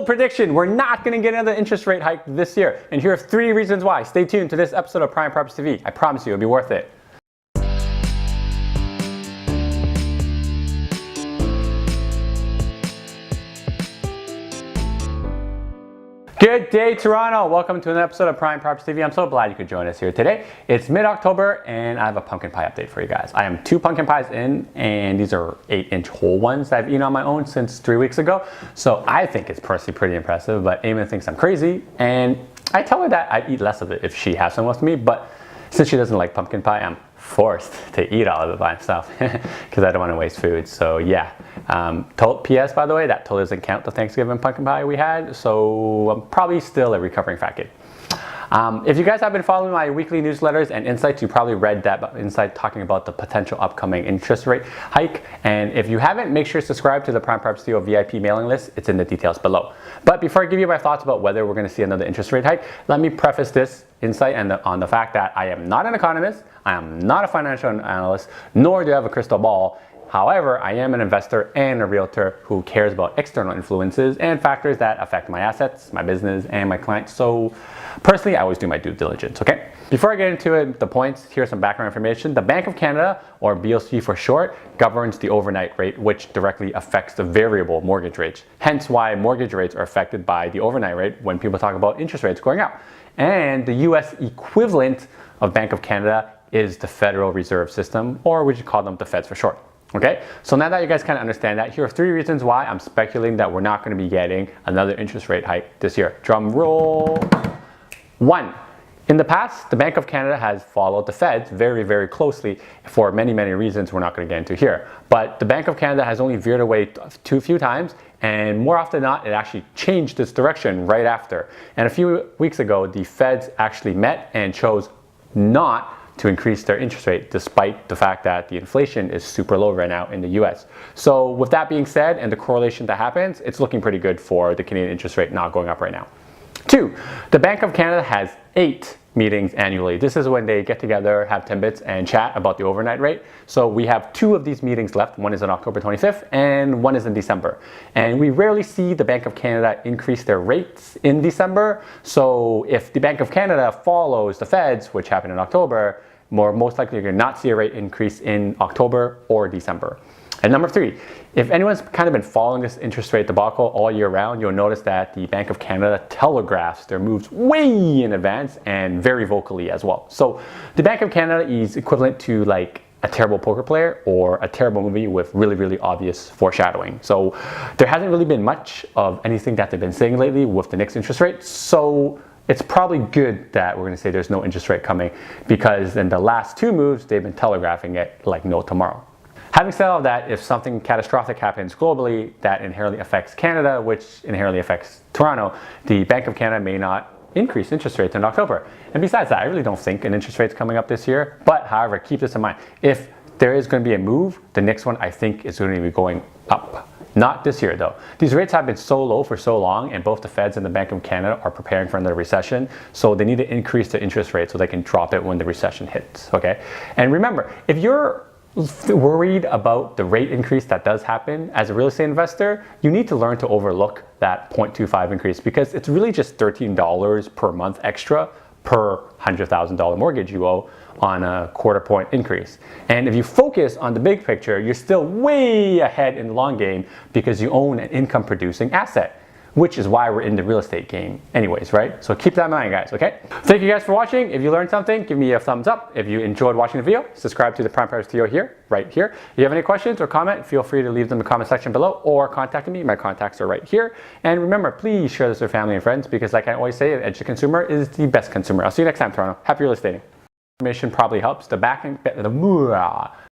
bold prediction. We're not going to get another interest rate hike this year. And here are 3 reasons why. Stay tuned to this episode of Prime Properties TV. I promise you it'll be worth it. Good day, Toronto. Welcome to another episode of Prime Properties TV. I'm so glad you could join us here today. It's mid-October and I have a pumpkin pie update for you guys. I am 2 pumpkin pies in, and these are 8-inch whole ones that I've eaten on my own since 3 weeks ago. So I think it's personally pretty impressive, but Eamon thinks I'm crazy, and I tell her that I'd eat less of it if she has some with me, but since she doesn't like pumpkin pie, I'm forced to eat all of it by myself because I don't want to waste food. So yeah, PS by the way, that totally doesn't count the Thanksgiving pumpkin pie we had, so I'm probably still a recovering fat kid. If you guys have been following my weekly newsletters and insights, you probably read that insight talking about the potential upcoming interest rate hike. And if you haven't, make sure to subscribe to the Prime Properties TV VIP mailing list. It's in the details below. But before I give you my thoughts about whether we're going to see another interest rate hike, let me preface this insight on the fact that I am not an economist, I am not a financial analyst, nor do I have a crystal ball. However, I am an investor and a realtor who cares about external influences and factors that affect my assets, my business, and my clients. So personally, I always do my due diligence, okay? Before I get into it, the points, here's some background information. The Bank of Canada, or BOC for short, governs the overnight rate, which directly affects the variable mortgage rates. Hence why mortgage rates are affected by the overnight rate when people talk about interest rates going up. And the US equivalent of Bank of Canada is the Federal Reserve System, or we should call them the Feds for short. Okay, so now that you guys kind of understand that, here are 3 reasons why I'm speculating that we're not going to be getting another interest rate hike this year. Drum roll. 1. In the past, the Bank of Canada has followed the Feds very, very closely for many, many reasons we're not going to get into here. But the Bank of Canada has only veered away too few times, and more often than not, it actually changed its direction right after. And a few weeks ago, the Feds actually met and chose not to increase their interest rate despite the fact that the inflation is super low right now in the US. So with that being said, and the correlation that happens, it's looking pretty good for the Canadian interest rate not going up right now. 2, the Bank of Canada has 8 meetings annually. This is when they get together, have 10 bits, and chat about the overnight rate. So we have 2 of these meetings left. One is on October 25th and one is in December. And we rarely see the Bank of Canada increase their rates in December. So if the Bank of Canada follows the Feds, which happened in October, most likely you're going to not see a rate increase in October or December. And number 3, if anyone's kind of been following this interest rate debacle all year round, you'll notice that the Bank of Canada telegraphs their moves way in advance and very vocally as well. So the Bank of Canada is equivalent to like a terrible poker player or a terrible movie with really, really obvious foreshadowing. So there hasn't really been much of anything that they've been saying lately with the next interest rate. So it's probably good that we're going to say there's no interest rate coming, because in the last 2 moves, they've been telegraphing it like no tomorrow. Having said all that, if something catastrophic happens globally that inherently affects Canada, which inherently affects Toronto, the Bank of Canada may not increase interest rates in October. And besides that, I really don't think an interest rate's coming up this year. But however, keep this in mind. If there is going to be a move, the next one I think is going to be going up. Not this year though. These rates have been so low for so long, and both the Feds and the Bank of Canada are preparing for another recession. So they need to increase the interest rate so they can drop it when the recession hits, okay? And remember, if you're worried about the rate increase that does happen as a real estate investor, you need to learn to overlook that 0.25 increase, because it's really just $13 per month extra per $100,000 mortgage you owe on a 1/4 point increase. And if you focus on the big picture, you're still way ahead in the long game because you own an income producing asset, which is why we're in the real estate game anyways, right? So keep that in mind, guys, okay? Thank you guys for watching. If you learned something, give me a thumbs up. If you enjoyed watching the video, subscribe to the Prime Properties TV here, right here. If you have any questions or comment, feel free to leave them in the comment section below or contact me. My contacts are right here. And remember, please share this with family and friends, because like I always say, an educated consumer is the best consumer. I'll see you next time, Toronto. Happy real estating. Information probably helps.